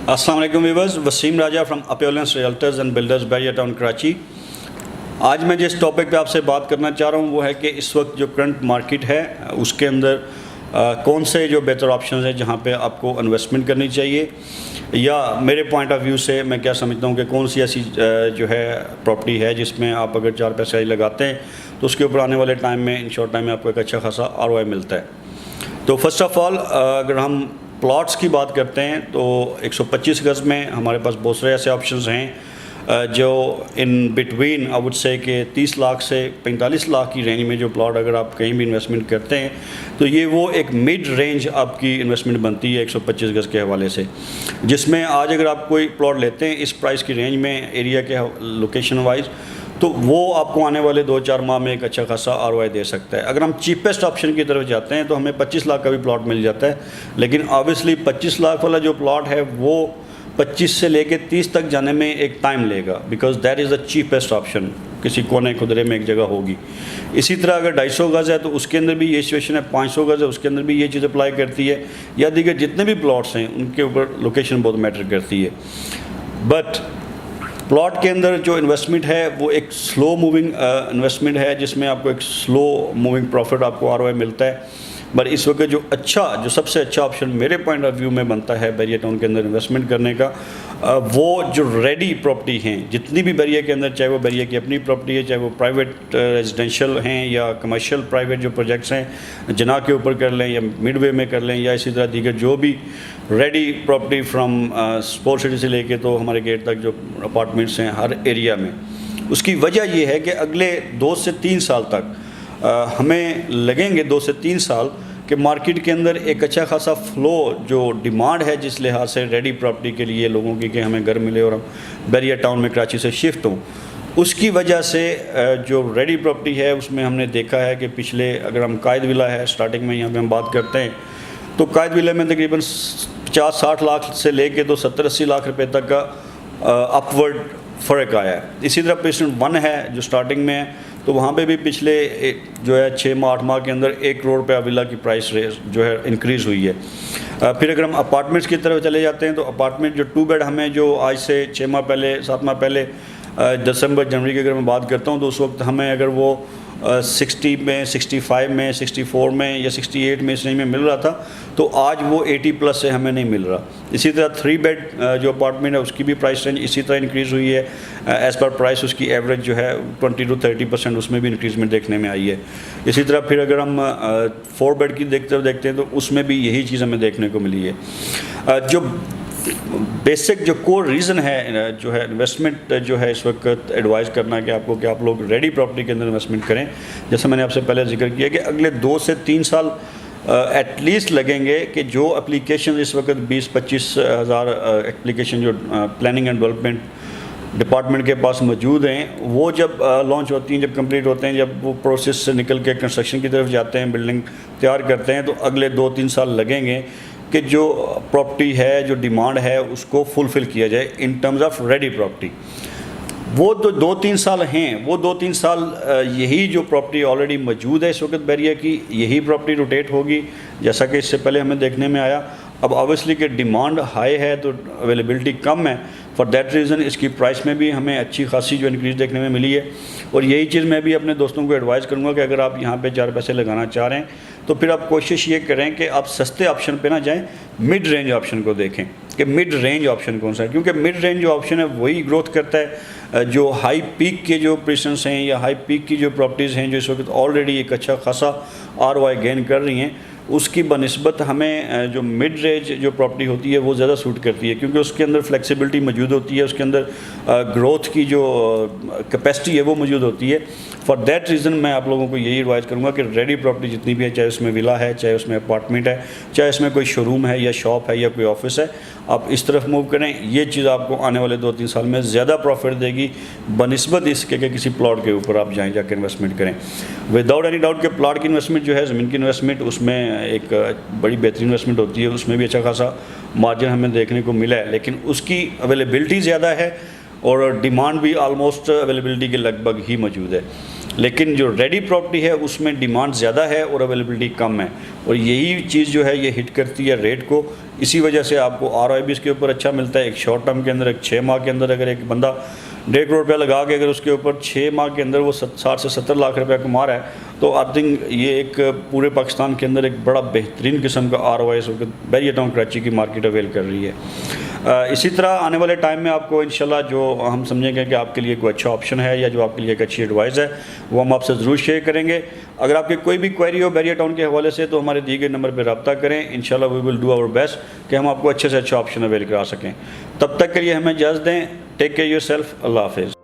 अस्सलाम वालेकुम viewers, Wasim Raja from opulence realtors and builders Bahria Town Karachi. आज मैं जिस टॉपिक पे आपसे बात करना चाह रहा हूँ वो है कि इस वक्त जो करंट मार्केट है उसके अंदर कौन से जो बेहतर ऑप्शंस हैं जहाँ पे आपको इन्वेस्टमेंट करनी चाहिए, या मेरे पॉइंट ऑफ व्यू से मैं क्या समझता हूँ कि कौन सी ऐसी जो है प्रॉपर्टी है जिसमें आप अगर 4 पैसे लगाते हैं तो उसके ऊपर आने वाले टाइम में इन शॉर्ट टाइम में आपको एक अच्छा खासा ROI मिलता है। तो फर्स्ट ऑफ़ ऑल अगर हम प्लॉट्स की बात करते हैं तो 125 गज़ में हमारे पास बहुत सारे ऐसे ऑप्शंस हैं जो in between I would say कि 30 लाख से 45 लाख की रेंज में जो प्लॉट अगर आप कहीं भी इन्वेस्टमेंट करते हैं तो ये वो एक मिड रेंज आपकी इन्वेस्टमेंट बनती है 125 गज़ के हवाले से, जिसमें आज अगर आप कोई प्लॉट लेते हैं इस प्राइस की रेंज में एरिया के लोकेशन वाइज तो वो आपको आने वाले 2-4 माह में एक अच्छा खासा ROI दे सकता है। अगर हम चीपेस्ट ऑप्शन की तरफ जाते हैं तो हमें 25 लाख का भी प्लॉट मिल जाता है, लेकिन ऑब्वियसली 25 लाख वाला जो प्लॉट है वो 25 से लेके 30 तक जाने में एक टाइम लेगा, because that is the cheapest option, किसी कोने खुदरे में एक जगह होगी। इसी तरह अगर 250 गज़ है तो उसके अंदर भी ये सिचुएशन है, 500 गज़ है उसके अंदर भी ये चीज़ अप्लाई करती है, या दीगर जितने भी प्लॉट्स हैं उनके ऊपर लोकेशन बहुत मैटर करती है। बट प्लॉट के अंदर जो इन्वेस्टमेंट है वो एक स्लो मूविंग इन्वेस्टमेंट है जिसमें आपको एक स्लो मूविंग प्रॉफिट आपको ROI मिलता है। बट इस वक्त जो सबसे अच्छा ऑप्शन मेरे पॉइंट ऑफ व्यू में बनता है बैरियर टाउन के अंदर इन्वेस्टमेंट करने का, वो जो रेडी प्रॉपर्टी हैं जितनी भी बैरियर के अंदर, चाहे वो बैरियर की अपनी प्रॉपर्टी है, चाहे वो प्राइवेट रेजिडेंशियल हैं या कमर्शियल प्राइवेट जो प्रोजेक्ट्स हैं जना के ऊपर कर लें या मिडवे में कर लें, या इसी तरह दीगर जो भी ready property from sport city से लेके तो हमारे गेट तक जो अपार्टमेंट्स हैं हर एरिया में। उसकी वजह ये है कि अगले 2 से 3 साल तक हमें लगेंगे 2 से 3 साल कि मार्केट के अंदर एक अच्छा खासा फ़्लो जो डिमांड है जिस लिहाज से रेडी प्रॉपर्टी के लिए लोगों की कि हमें घर मिले और हम बैरियर टाउन में कराची से शिफ्ट हों, उसकी वजह से जो रेडी प्रॉपर्टी है उसमें हमने देखा है कि पिछले, अगर हम कायद विला है स्टार्टिंग में यहाँ पे हम बात करते हैं तो कायद विला में तकरीबन 50-60 लाख से लेके तो 70-80 लाख रुपए तक का अपवर्ड फ़र्क आया है। इसी तरह पेशेंट 1 है जो स्टार्टिंग में है तो वहाँ पे भी पिछले जो है 6 माह 8 माह के अंदर 1 करोड़ रुपया विला की प्राइस जो है इंक्रीज़ हुई है। फिर अगर हम अपार्टमेंट्स की तरफ चले जाते हैं तो अपार्टमेंट जो 2 बेड हमें जो आज से 6 माह पहले 7 माह पहले दिसंबर जनवरी की अगर मैं बात करता हूँ तो उस वक्त हमें अगर वो 60 में 65 में 64 में या 68 में इस रेंज में मिल रहा था तो आज वो 80 प्लस से हमें नहीं मिल रहा। इसी तरह 3 बेड जो अपार्टमेंट है उसकी भी प्राइस रेंज इसी तरह इंक्रीज़ हुई है, एज़ पर प्राइस उसकी एवरेज जो है 20 to 30% उसमें भी इंक्रीजमेंट देखने में आई है। इसी तरह फिर अगर हम 4 बेड की देखते हैं तो उसमें भी यही चीज़ हमें देखने को मिली है। जो बेसिक जो कोर रीज़न है जो है इन्वेस्टमेंट जो है इस वक्त एडवाइस करना कि आपको कि आप लोग रेडी प्रॉपर्टी के अंदर इन्वेस्टमेंट करें, जैसे मैंने आपसे पहले जिक्र किया कि अगले 2 से 3 साल एटलीस्ट लगेंगे कि जो एप्लीकेशन इस वक्त 20-25 हज़ार एप्लीकेशन जो प्लानिंग एंड डेवलपमेंट डिपार्टमेंट के पास मौजूद हैं वो जब लॉन्च होती हैं, जब कंप्लीट होते हैं, जब वो प्रोसेस से निकल के कंस्ट्रक्शन की तरफ जाते हैं, बिल्डिंग तैयार करते हैं, तो अगले 2-3 साल लगेंगे कि जो प्रॉपर्टी है, जो डिमांड है उसको फुलफ़िल किया जाए in terms of ready property. वो तो 2-3 साल हैं, वो 2-3 साल यही जो प्रॉपर्टी ऑलरेडी मौजूद है इस वक्त बैरियर की, यही प्रॉपर्टी रोटेट होगी जैसा कि इससे पहले हमें देखने में आया। अब ऑब्वियसली कि डिमांड हाई है तो अवेलेबिलिटी कम है, फॉर दैट रीज़न इसकी प्राइस में भी हमें अच्छी खासी जो इंक्रीज़ देखने में मिली है। और यही चीज़ मैं भी अपने दोस्तों को एडवाइस करूँगा कि अगर आप यहाँ पे 4 पैसे लगाना चाह रहे हैं तो फिर आप कोशिश ये करें कि आप सस्ते ऑप्शन पे ना जाएं, मिड रेंज ऑप्शन को देखें कि मिड रेंज ऑप्शन कौन सा है, क्योंकि मिड रेंज जो ऑप्शन है वही ग्रोथ करता है। जो हाई पीक के जो प्रेजेंस हैं या हाई पीक की जो प्रॉपर्टीज़ हैं जो इस वक्त ऑलरेडी एक अच्छा खासा ROI गेन कर रही हैं, उसकी बनिस्बत हमें जो मिड रेंज जो प्रॉपर्टी होती है वो ज़्यादा सूट करती है, क्योंकि उसके अंदर फ्लेक्सिबिलिटी मौजूद होती है, उसके अंदर ग्रोथ की जो कैपेसिटी है वो मौजूद होती है। फॉर दैट रीज़न मैं आप लोगों को यही एडवाइस करूँगा कि रेडी प्रॉपर्टी जितनी भी है, चाहे उसमें विला है, चाहे उसमें अपार्टमेंट है, चाहे उसमें कोई शोरूम है या शॉप है या कोई ऑफिस है, आप इस तरफ मूव करें। ये चीज़ आपको आने वाले 2-3 साल में ज़्यादा प्रॉफिट देगी बनिस्बत इसके कि किसी प्लॉट के ऊपर आप जाकर इन्वेस्टमेंट करें। विदाउट एनी डाउट कि प्लॉट की इन्वेस्टमेंट जो है, ज़मीन की इन्वेस्टमेंट, उसमें एक बड़ी बेहतरीन इन्वेस्टमेंट होती है, उसमें भी अच्छा खासा मार्जिन हमें देखने को मिला है, लेकिन उसकी अवेलेबिलिटी ज़्यादा है और डिमांड भी आलमोस्ट अवेलेबिलिटी के लगभग ही मौजूद है। लेकिन जो रेडी प्रॉपर्टी है उसमें डिमांड ज़्यादा है और अवेलेबिलिटी कम है, और यही चीज़ जो है ये हिट करती है रेट को। इसी वजह से आपको ROI भी इसके ऊपर अच्छा मिलता है। एक शॉर्ट टर्म के अंदर, एक 6 माह के अंदर अगर एक बंदा 1.5 करोड़ रुपया लगा के अगर उसके ऊपर 6 माह के अंदर वो 60 से 70 लाख रुपया कमा रहा है, तो आई थिंक ये एक पूरे पाकिस्तान के अंदर एक बड़ा बेहतरीन किस्म का ROI बैरियर टाउन कराची की मार्केट अवेल कर रही है। इसी तरह आने वाले टाइम में आपको इंशाल्लाह जो हम समझेंगे कि आपके लिए कोई अच्छा ऑप्शन है या जो आपके लिए एक अच्छी एडवाइस है, वो हम आपसे ज़रूर शेयर करेंगे। अगर आपकी कोई भी क्वेरी हो बैरियर टाउन के हवाले से, तो हमारे दिए गए नंबर पर रब्ता करें। इंशाल्लाह we will do our best कि हम आपको अच्छे से अच्छा ऑप्शन अवेल करा सकें। तब तक के लिए हमें इजाज़त दें। Take care yourself. अल्लाह हाफिज़।